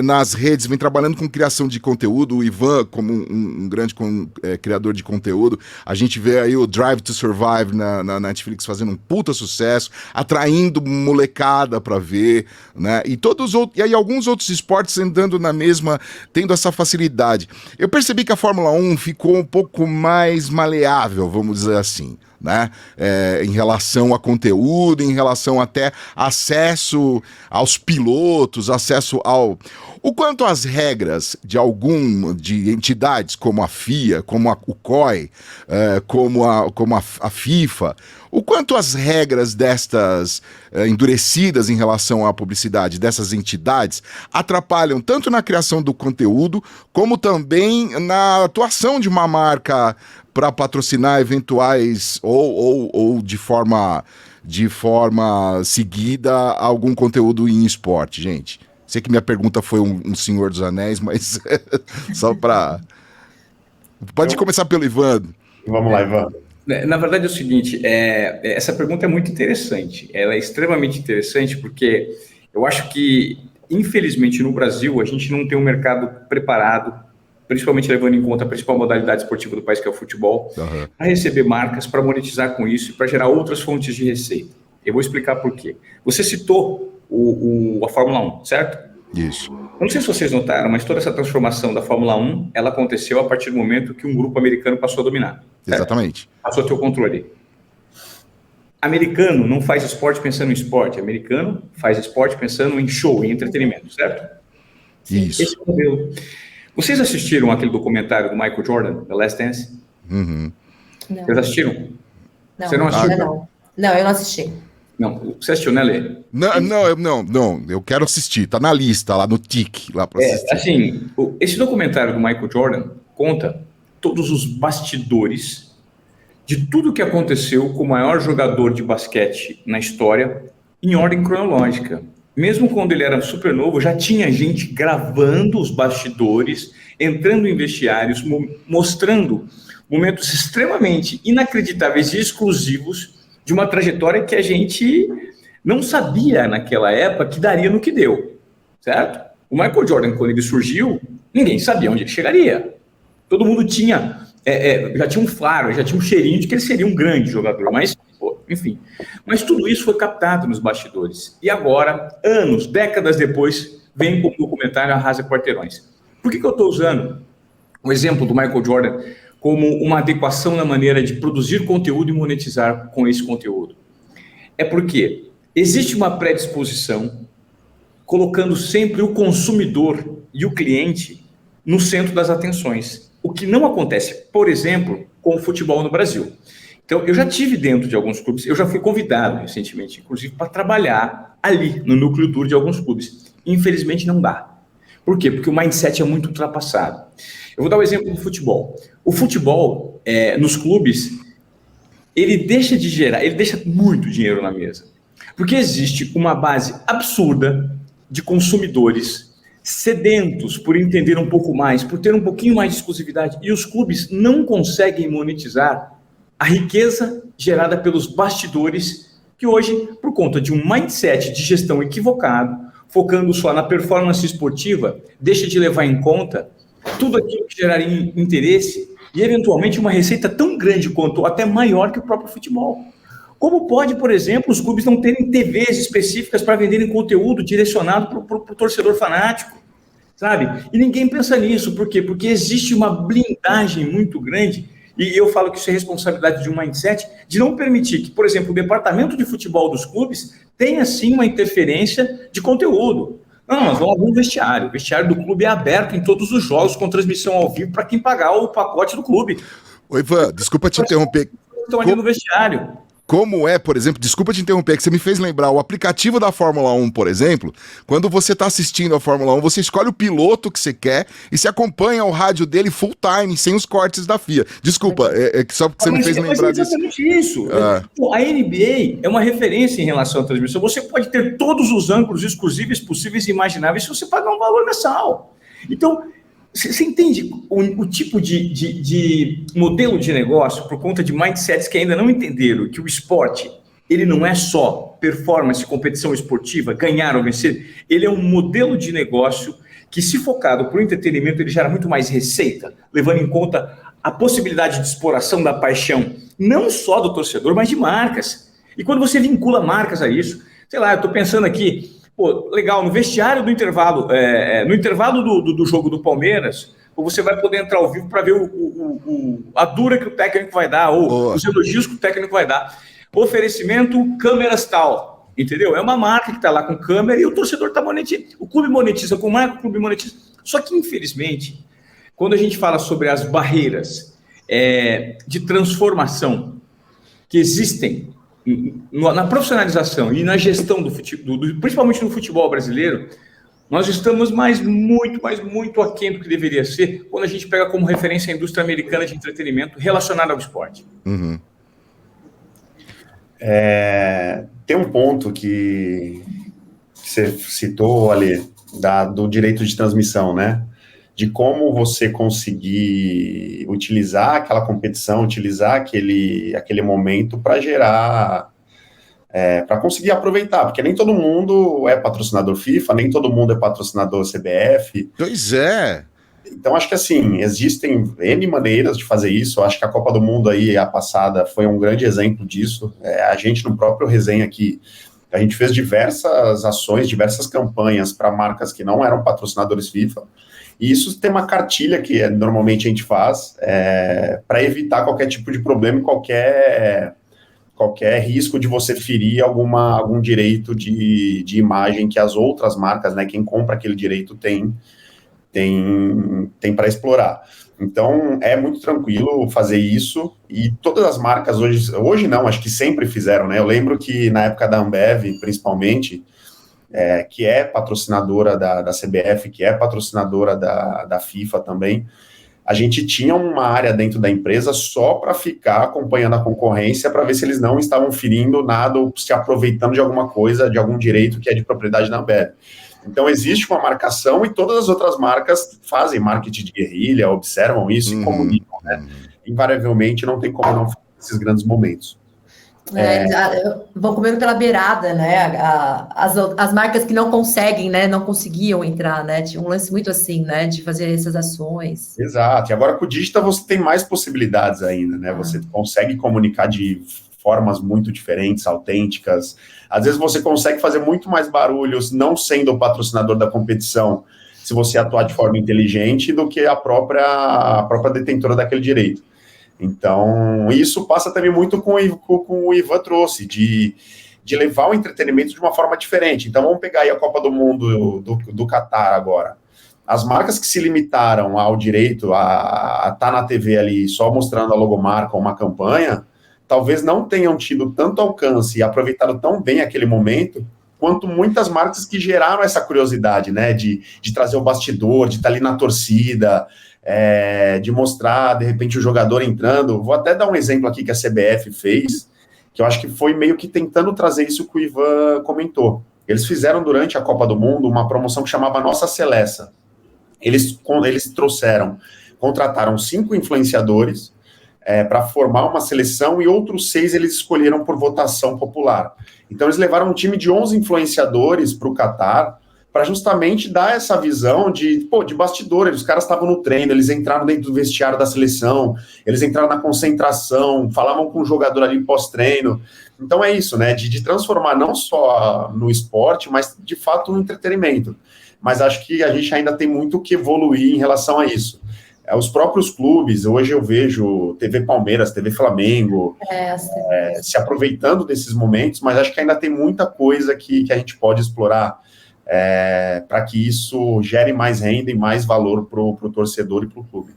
nas redes, vem trabalhando com criação de conteúdo, o Ivan como um grande criador de conteúdo, a gente vê aí o Drive to Survive na Netflix fazendo um puta sucesso, atraindo molecada para ver, né? E aí alguns outros esportes andando na mesma, tendo essa facilidade. Eu percebi que a Fórmula 1 ficou um pouco mais maleável, vamos dizer assim, né? Em relação a conteúdo, em relação até acesso aos pilotos, acesso ao... O quanto às regras de entidades como a FIA, como o COI, como a FIFA, o quanto as regras destas endurecidas em relação à publicidade dessas entidades atrapalham tanto na criação do conteúdo, como também na atuação de uma marca para patrocinar eventuais ou de forma seguida algum conteúdo em esporte, gente. Sei que minha pergunta foi um Senhor dos Anéis, mas só para... Pode começar pelo Ivan. Vamos lá, Ivan. Na verdade é o seguinte, essa pergunta é muito interessante. Ela é extremamente interessante porque eu acho que, infelizmente, no Brasil, a gente não tem um mercado preparado, principalmente levando em conta a principal modalidade esportiva do país, que é o futebol, para receber marcas, para monetizar com isso e para gerar outras fontes de receita. Eu vou explicar por quê. Você citou a Fórmula 1, certo? Isso. Eu não sei se vocês notaram, mas toda essa transformação da Fórmula 1, ela aconteceu a partir do momento que um grupo americano passou a dominar. Certo? Exatamente. Passou a ter o controle. Americano não faz esporte pensando em esporte. Americano faz esporte pensando em show, em entretenimento, certo? Isso. Esse modelo. Vocês assistiram aquele documentário do Michael Jordan, The Last Dance? Uhum. Não. Vocês assistiram? Não, Você não assistiu? Não, eu não assisti. Não, você assistiu, né, Lê? Não, eu quero assistir, tá na lista, lá no TIC, lá para assistir. Assim, esse documentário do Michael Jordan conta todos os bastidores de tudo que aconteceu com o maior jogador de basquete na história, em ordem cronológica. Mesmo quando ele era super novo, já tinha gente gravando os bastidores, entrando em vestiários, mostrando momentos extremamente inacreditáveis e exclusivos de uma trajetória que a gente não sabia naquela época que daria no que deu, certo? O Michael Jordan, quando ele surgiu, ninguém sabia onde ele chegaria. Todo mundo tinha, já tinha um faro, já tinha um cheirinho de que ele seria um grande jogador, mas, enfim. Mas tudo isso foi captado nos bastidores. E agora, anos, décadas depois, vem como documentário Arrasa Quarteirões. Por que eu estou usando o exemplo do Michael Jordan como uma adequação na maneira de produzir conteúdo e monetizar com esse conteúdo? É porque existe uma predisposição colocando sempre o consumidor e o cliente no centro das atenções, o que não acontece, por exemplo, com o futebol no Brasil. Então, eu já tive dentro de alguns clubes, eu já fui convidado recentemente, inclusive, para trabalhar ali, no núcleo duro de alguns clubes. Infelizmente, não dá. Por quê? Porque o mindset é muito ultrapassado. Eu vou dar o exemplo do futebol. O futebol, nos clubes, ele deixa de gerar, ele deixa muito dinheiro na mesa. Porque existe uma base absurda de consumidores sedentos por entender um pouco mais, por ter um pouquinho mais de exclusividade. E os clubes não conseguem monetizar a riqueza gerada pelos bastidores, que hoje, por conta de um mindset de gestão equivocado, focando só na performance esportiva, deixa de levar em conta tudo aquilo que geraria interesse e, eventualmente, uma receita tão grande quanto, ou até maior que o próprio futebol. Como pode, por exemplo, os clubes não terem TVs específicas para venderem conteúdo direcionado para o torcedor fanático, sabe? E ninguém pensa nisso. Por quê? Porque existe uma blindagem muito grande, e eu falo que isso é responsabilidade de um mindset, de não permitir que, por exemplo, o departamento de futebol dos clubes tenha, sim, uma interferência de conteúdo. Não, nós vamos abrir um vestiário. O vestiário do clube é aberto em todos os jogos, com transmissão ao vivo, para quem pagar o pacote do clube. Oi, Ivan, desculpa te interromper. Estão ali no vestiário. Como é, por exemplo, desculpa te interromper, que você me fez lembrar, o aplicativo da Fórmula 1, por exemplo, quando você está assistindo a Fórmula 1, você escolhe o piloto que você quer e se acompanha o rádio dele full time, sem os cortes da FIA. Desculpa, só porque você me fez lembrar disso. Exatamente isso. A NBA é uma referência em relação à transmissão. Você pode ter todos os ângulos exclusivos possíveis e imagináveis se você pagar um valor mensal. Então, você entende o tipo de modelo de negócio por conta de mindsets que ainda não entenderam que o esporte, ele não é só performance, competição esportiva, ganhar ou vencer, ele é um modelo de negócio que, se focado para o entretenimento, ele gera muito mais receita, levando em conta a possibilidade de exploração da paixão, não só do torcedor, mas de marcas. E quando você vincula marcas a isso, sei lá, eu estou pensando aqui, pô, legal, no vestiário do intervalo, no intervalo do jogo do Palmeiras, ou você vai poder entrar ao vivo para ver a dura que o técnico vai dar, ou os elogios que o técnico vai dar. Oferecimento, câmeras tal, entendeu? É uma marca que está lá com câmera e o torcedor está monetizando. O clube monetiza com marca, o clube monetiza. Só que, infelizmente, quando a gente fala sobre as barreiras de transformação que existem na profissionalização e na gestão do futebol, principalmente no futebol brasileiro, nós estamos muito aquém do que deveria ser quando a gente pega como referência a indústria americana de entretenimento relacionada ao esporte. Uhum. Tem um ponto que você citou ali, do direito de transmissão, né? De como você conseguir utilizar aquela competição, utilizar aquele momento para gerar, para conseguir aproveitar, porque nem todo mundo é patrocinador FIFA, nem todo mundo é patrocinador CBF. Pois é. Então, acho que assim, existem N maneiras de fazer isso. Eu acho que a Copa do Mundo aí, a passada, foi um grande exemplo disso. A gente, no próprio resenha aqui, a gente fez diversas ações, diversas campanhas para marcas que não eram patrocinadores FIFA. E isso tem uma cartilha que normalmente a gente faz para evitar qualquer tipo de problema e qualquer risco de você ferir algum direito de imagem que as outras marcas, né, quem compra aquele direito tem para explorar. Então, é muito tranquilo fazer isso, e todas as marcas hoje não, acho que sempre fizeram, né? Eu lembro que na época da Ambev, principalmente, que é patrocinadora da CBF, que é patrocinadora da FIFA também, a gente tinha uma área dentro da empresa só para ficar acompanhando a concorrência, para ver se eles não estavam ferindo nada ou se aproveitando de alguma coisa, de algum direito que é de propriedade da Ambev. Então, existe uma marcação e todas as outras marcas fazem marketing de guerrilha, observam isso e comunicam, né? Invariavelmente, não tem como não fazer esses grandes momentos. Vão comendo pela beirada, né? As marcas que não conseguem, né? Não conseguiam entrar, né? Tinha um lance muito assim, né? De fazer essas ações. Exato. E agora com o digital você tem mais possibilidades ainda, né? Você consegue comunicar de formas muito diferentes, autênticas. Às vezes você consegue fazer muito mais barulhos não sendo o patrocinador da competição, se você atuar de forma inteligente, do que a própria detentora daquele direito. Então, isso passa também muito com o Ivan trouxe, de levar o entretenimento de uma forma diferente. Então, vamos pegar aí a Copa do Mundo do Catar agora. As marcas que se limitaram ao direito a estar na TV ali só mostrando a logomarca ou uma campanha, talvez não tenham tido tanto alcance e aproveitado tão bem aquele momento, quanto muitas marcas que geraram essa curiosidade, né, de trazer o bastidor, de estar ali na torcida, de mostrar, de repente, o jogador entrando. Vou até dar um exemplo aqui que a CBF fez, que eu acho que foi meio que tentando trazer isso que o Ivan comentou. Eles fizeram durante a Copa do Mundo uma promoção que chamava Nossa Seleça. Eles contrataram 5 influenciadores para formar uma seleção e outros 6 eles escolheram por votação popular. Então eles levaram um time de 11 influenciadores para o Catar para justamente dar essa visão de bastidor. Os caras estavam no treino, eles entraram dentro do vestiário da seleção, eles entraram na concentração, falavam com o jogador ali pós-treino. Então é isso, né, de transformar não só no esporte, mas de fato no entretenimento. Mas acho que a gente ainda tem muito que evoluir em relação a isso. Os próprios clubes, hoje eu vejo TV Palmeiras, TV Flamengo, se aproveitando desses momentos, mas acho que ainda tem muita coisa que a gente pode explorar para que isso gere mais renda e mais valor para o torcedor e para o clube.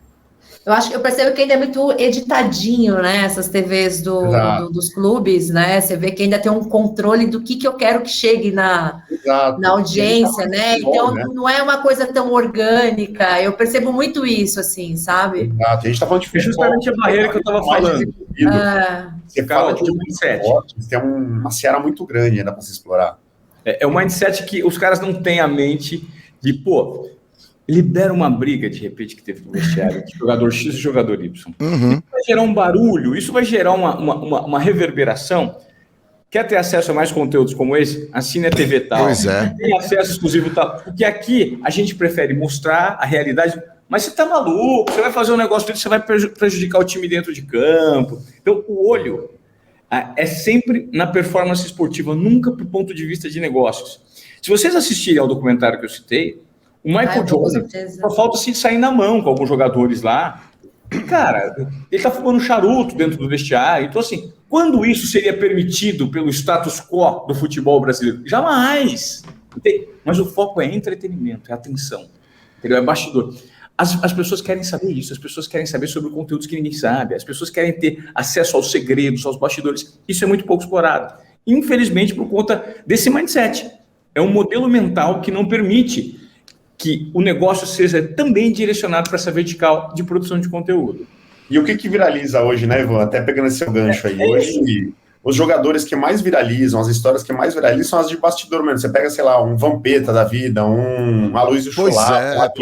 Eu percebo que ainda é muito editadinho, né, essas TVs dos clubes, né, você vê que ainda tem um controle do que eu quero que chegue na audiência, né, então não é uma coisa tão orgânica, eu percebo muito isso, assim, sabe? Exato, a gente tá falando de futebol, justamente a barreira que eu estava falando. Você fala de mindset, tem uma seara muito grande ainda para se explorar. É um mindset que os caras não têm a mente de, libera uma briga, de repente, que teve no vestiário, de jogador X e jogador Y. Uhum. Isso vai gerar um barulho, isso vai gerar uma reverberação. Quer ter acesso a mais conteúdos como esse? Assine a TV tal. Pois é. Tem acesso exclusivo tal. Porque aqui a gente prefere mostrar a realidade, mas você tá maluco, você vai fazer um negócio desse, você vai prejudicar o time dentro de campo. Então, o olho é sempre na performance esportiva, nunca pro ponto de vista de negócios. Se vocês assistirem ao documentário que eu citei, O Michael Jordan, só falta se sair na mão com alguns jogadores lá. Cara, ele tá fumando charuto dentro do vestiário. Então, assim, quando isso seria permitido pelo status quo do futebol brasileiro? Jamais. Mas o foco é entretenimento, é atenção. Entendeu? É bastidor. As pessoas querem saber isso, as pessoas querem saber sobre conteúdos que ninguém sabe, as pessoas querem ter acesso aos segredos, aos bastidores. Isso é muito pouco explorado. Infelizmente, por conta desse mindset. É um modelo mental que não permite que o negócio seja também direcionado para essa vertical de produção de conteúdo. E o que viraliza hoje, né, Ivan? Até pegando esse seu gancho aí. Hoje, os jogadores que mais viralizam, as histórias que mais viralizam são as de bastidor mesmo. Você pega, sei lá, um Vampeta da vida, um Aloysio Chulapa,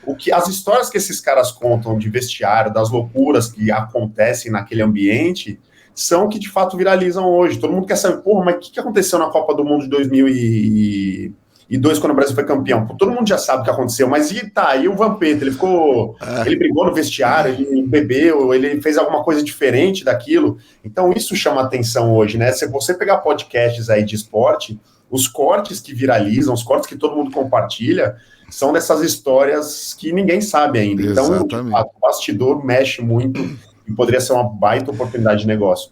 o que as histórias que esses caras contam de vestiário, das loucuras que acontecem naquele ambiente, são que de fato viralizam hoje. Todo mundo quer saber, porra, mas o que aconteceu na Copa do Mundo de 2002, quando o Brasil foi campeão? Todo mundo já sabe o que aconteceu, mas e o Vampeta? Ele ele brigou no vestiário, ele bebeu, ele fez alguma coisa diferente daquilo. Então isso chama atenção hoje, né? Se você pegar podcasts aí de esporte, os cortes que viralizam, os cortes que todo mundo compartilha, são dessas histórias que ninguém sabe ainda. Então, de fato, o bastidor mexe muito e poderia ser uma baita oportunidade de negócio.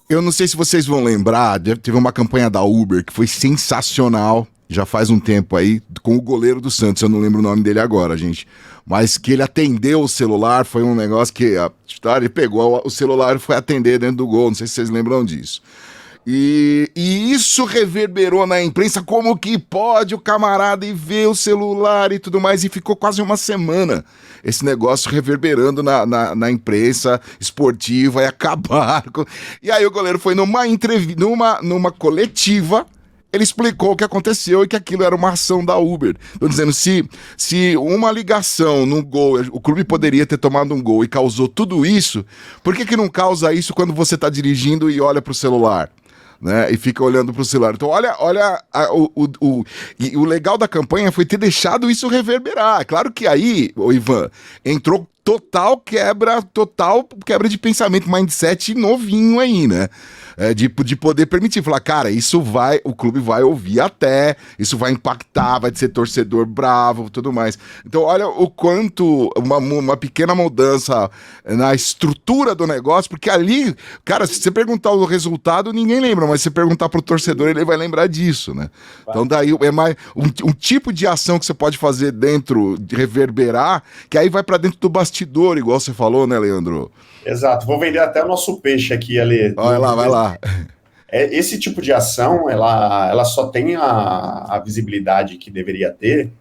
Eu não sei se vocês vão lembrar, teve uma campanha da Uber que foi sensacional, já faz um tempo aí, com o goleiro do Santos, eu não lembro o nome dele agora, gente, mas que ele atendeu o celular, foi um negócio que ele pegou o celular e foi atender dentro do gol, não sei se vocês lembram disso. E isso reverberou na imprensa, como que pode o camarada ir ver o celular e tudo mais, e ficou quase uma semana esse negócio reverberando na imprensa esportiva e acabaram com... E aí o goleiro foi numa entrevista, numa coletiva, ele explicou o que aconteceu e que aquilo era uma ação da Uber. Estou dizendo, se uma ligação no gol, o clube poderia ter tomado um gol e causou tudo isso, por que não causa isso quando você está dirigindo e olha para o celular? Né, e fica olhando para o celular. Então, olha o legal da campanha foi ter deixado isso reverberar. Claro que aí, Ivan, entrou total quebra de pensamento, mindset novinho aí, né? De poder permitir, falar, cara, o clube vai ouvir até, isso vai impactar, vai ser torcedor bravo, tudo mais. Então, olha o quanto uma pequena mudança na estrutura do negócio, porque ali, cara, se você perguntar o resultado, ninguém lembra, mas se você perguntar pro torcedor, ele vai lembrar disso, né? Então, daí é mais um tipo de ação que você pode fazer dentro, de reverberar, que aí vai para dentro do bastidor, igual você falou, né, Leandro? Exato, vou vender até o nosso peixe aqui, Ale. Vai lá. Esse tipo de ação, ela só tem a visibilidade que deveria ter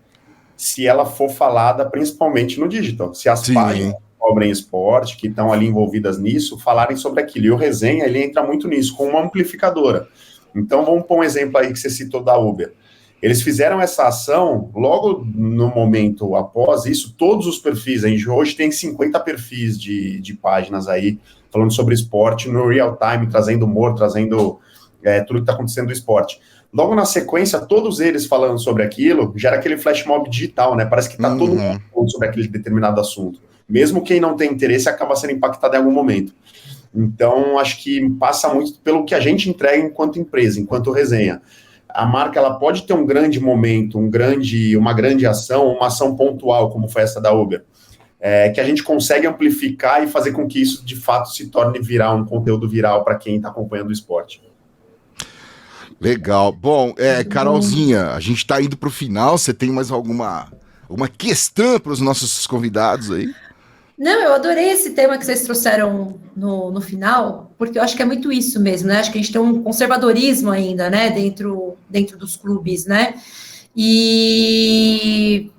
se ela for falada principalmente no digital. Se as páginas que cobrem esporte, que estão ali envolvidas nisso, falarem sobre aquilo. E o Resenha, ele entra muito nisso, com uma amplificadora. Então, vamos pôr um exemplo aí que você citou da Uber. Eles fizeram essa ação, logo no momento após isso, todos os perfis, a gente hoje tem 50 perfis de páginas aí, falando sobre esporte no real time, trazendo humor, trazendo tudo que está acontecendo no esporte. Logo na sequência, todos eles falando sobre aquilo, gera aquele flash mob digital, né? Parece que está todo mundo falando sobre aquele determinado assunto. Mesmo quem não tem interesse acaba sendo impactado em algum momento. Então, acho que passa muito pelo que a gente entrega enquanto empresa, enquanto Resenha. A marca, ela pode ter um grande momento, uma grande ação, uma ação pontual, como foi essa da Uber, que a gente consegue amplificar e fazer com que isso, de fato, se torne viral, um conteúdo viral para quem está acompanhando o esporte. Legal. Bom, Carolzinha, a gente está indo para o final, você tem mais alguma questão para os nossos convidados aí? Não, eu adorei esse tema que vocês trouxeram no final, porque eu acho que é muito isso mesmo, né? Acho que a gente tem um conservadorismo ainda, né, dentro dos clubes, né? E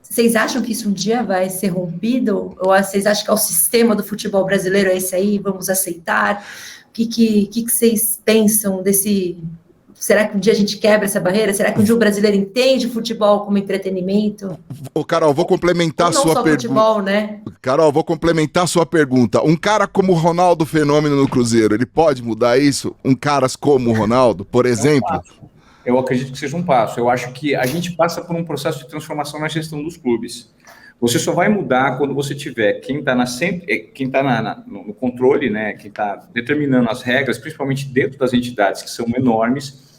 vocês acham que isso um dia vai ser rompido? Ou vocês acham que é o sistema do futebol brasileiro, é esse aí, vamos aceitar? O que vocês pensam desse... Será que um dia a gente quebra essa barreira? Será que um dia o brasileiro entende o futebol como entretenimento? Ô, Carol, vou complementar a sua pergunta. Não só futebol, né? Carol, vou complementar a sua pergunta. Um cara como o Ronaldo Fenômeno no Cruzeiro, ele pode mudar isso? Um cara como o Ronaldo, por exemplo? Eu acredito que seja um passo. Eu acho que a gente passa por um processo de transformação na gestão dos clubes. Você só vai mudar quando você tiver quem está no controle, né, quem está determinando as regras, principalmente dentro das entidades que são enormes,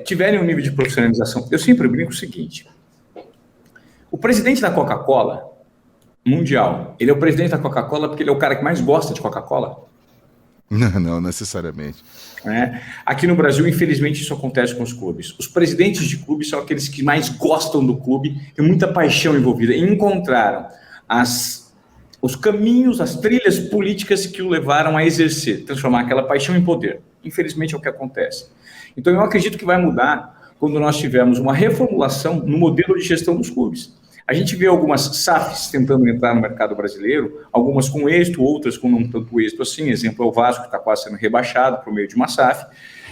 tiverem um nível de profissionalização. Eu sempre brinco o seguinte, O presidente da Coca-Cola mundial, ele é o presidente da Coca-Cola porque ele é o cara que mais gosta de Coca-Cola? Não necessariamente. Aqui no Brasil, infelizmente, isso acontece com os clubes. Os presidentes de clubes são aqueles que mais gostam do clube, tem muita paixão envolvida, e encontraram os caminhos, as trilhas políticas que o levaram a exercer, transformar aquela paixão em poder. Infelizmente é o que acontece. Então eu acredito que vai mudar quando nós tivermos uma reformulação no modelo de gestão dos clubes. A gente vê algumas SAFs tentando entrar no mercado brasileiro, algumas com êxito, outras com não tanto êxito assim. Exemplo é o Vasco, que está quase sendo rebaixado por meio de uma SAF,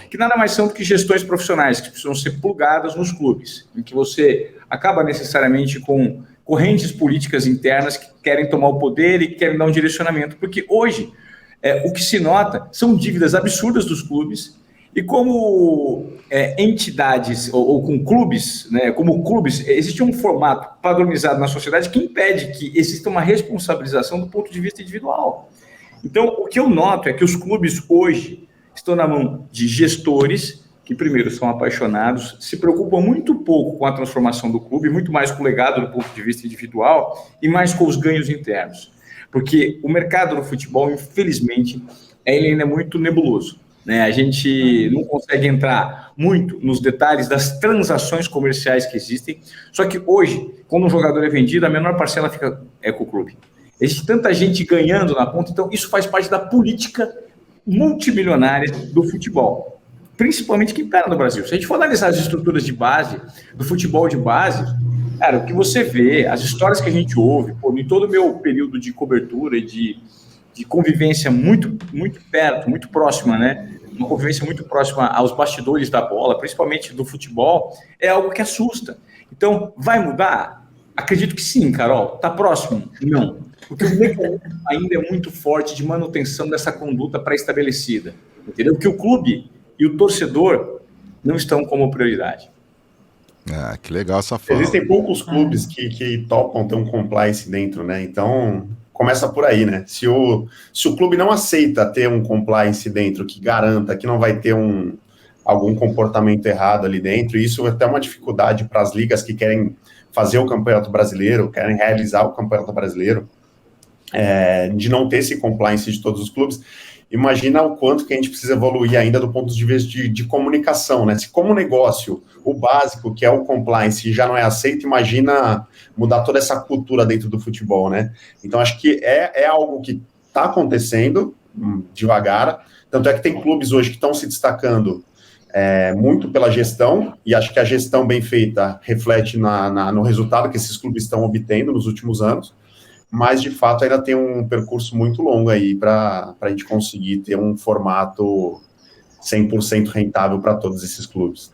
que nada mais são do que gestões profissionais que precisam ser plugadas nos clubes, em que você acaba necessariamente com correntes políticas internas que querem tomar o poder e que querem dar um direcionamento, porque hoje o que se nota são dívidas absurdas dos clubes, e como entidades ou com clubes, né, como clubes, existe um formato padronizado na sociedade que impede que exista uma responsabilização do ponto de vista individual. Então, o que eu noto é que os clubes hoje estão na mão de gestores que, primeiro, são apaixonados, se preocupam muito pouco com a transformação do clube, muito mais com o legado do ponto de vista individual e mais com os ganhos internos. Porque o mercado do futebol, infelizmente, ele ainda é muito nebuloso. A gente não consegue entrar muito nos detalhes das transações comerciais que existem, só que hoje, quando um jogador é vendido, a menor parcela fica com o clube. Existe tanta gente ganhando na ponta, então isso faz parte da política multimilionária do futebol, principalmente que impera no Brasil. Se a gente for analisar as estruturas de base, do futebol de base, cara, o que você vê, as histórias que a gente ouve, em todo o meu período de cobertura e de convivência muito, muito perto, muito próxima, né? Uma convivência muito próxima aos bastidores da bola, principalmente do futebol, é algo que assusta. Então, vai mudar? Acredito que sim, Carol. Está próximo? Não. Porque o mecanismo ainda é muito forte de manutenção dessa conduta pré-estabelecida. Entendeu? Que o clube e o torcedor não estão como prioridade. Que legal essa fala. Existem poucos clubes que topam ter um compliance dentro, né? Então, começa por aí, né? Se o clube não aceita ter um compliance dentro que garanta que não vai ter algum comportamento errado ali dentro, e isso é até uma dificuldade para as ligas que querem fazer o Campeonato Brasileiro, querem realizar o Campeonato Brasileiro, de não ter esse compliance de todos os clubes. Imagina o quanto que a gente precisa evoluir ainda do ponto de vista de comunicação, né? Se como negócio, o básico, que é o compliance, já não é aceito, imagina mudar toda essa cultura dentro do futebol, né? Então, acho que é algo que está acontecendo devagar, tanto é que tem clubes hoje que estão se destacando muito pela gestão, e acho que a gestão bem feita reflete no resultado que esses clubes estão obtendo nos últimos anos, mas, de fato, ainda tem um percurso muito longo aí para a gente conseguir ter um formato 100% rentável para todos esses clubes.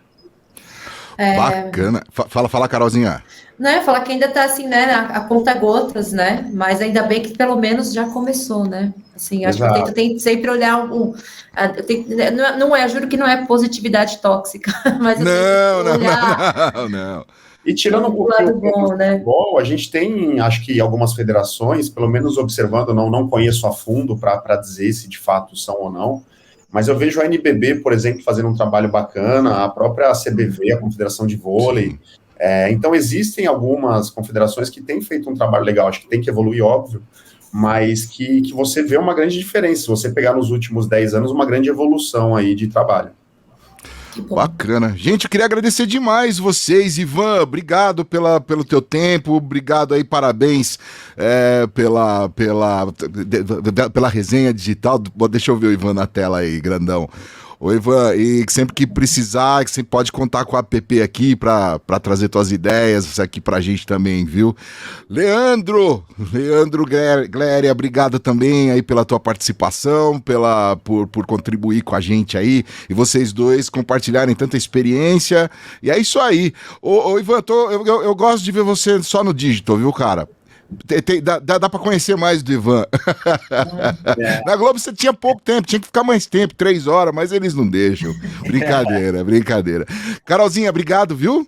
Bacana. Fala, Carolzinha. Não, eu ia falar que ainda está assim, né, a conta gotas, né, mas ainda bem que pelo menos já começou, né, assim, acho que eu tento sempre olhar juro que não é positividade tóxica, mas eu tento olhar... Não. E tirando um pouquinho do futebol, a gente tem, acho que algumas federações, pelo menos observando, não conheço a fundo para dizer se de fato são ou não, mas eu vejo a NBB, por exemplo, fazendo um trabalho bacana, a própria CBV, a Confederação de Vôlei. Então existem algumas confederações que têm feito um trabalho legal, acho que tem que evoluir, óbvio, mas que você vê uma grande diferença, se você pegar nos últimos 10 anos, uma grande evolução aí de trabalho. Bacana. Gente, eu queria agradecer demais vocês. Ivan, obrigado pelo teu tempo, obrigado aí, parabéns pela resenha digital. Deixa eu ver o Ivan na tela aí, grandão. Ô, Ivan, e sempre que precisar, que você pode contar com a app aqui para trazer tuas ideias aqui pra gente também, viu? Leandro Gléria, obrigado também aí pela tua participação, por contribuir com a gente aí, e vocês dois compartilharem tanta experiência, e é isso aí. Ô Ivan, eu gosto de ver você só no digital, viu, cara? Dá pra conhecer mais do Ivan. Na Globo você tinha pouco tempo, tinha que ficar mais tempo, 3 horas, mas eles não deixam. Brincadeira. Carolzinha, obrigado, viu?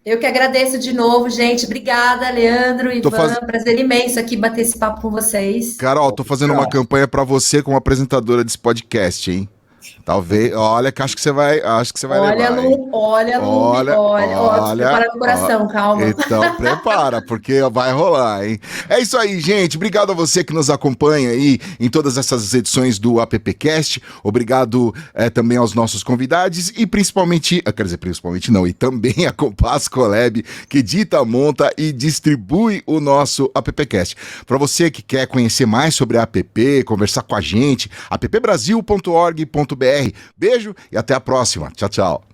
Eu que agradeço de novo, gente. Obrigada, Leandro, Ivan. Prazer imenso aqui bater esse papo com vocês. Carol, tô fazendo uma campanha pra você como apresentadora desse podcast, hein? Talvez, olha, que acho que você vai Olha, levar. Hein? Olha, prepara no coração, calma. Então, prepara, porque vai rolar, hein? É isso aí, gente. Obrigado a você que nos acompanha aí em todas essas edições do AppCast. Obrigado também aos nossos convidados e principalmente não, e também a Compass Collab, que edita, monta e distribui o nosso AppCast. Para você que quer conhecer mais sobre a app, conversar com a gente, appbrasil.org.br. Beijo e até a próxima. Tchau, tchau.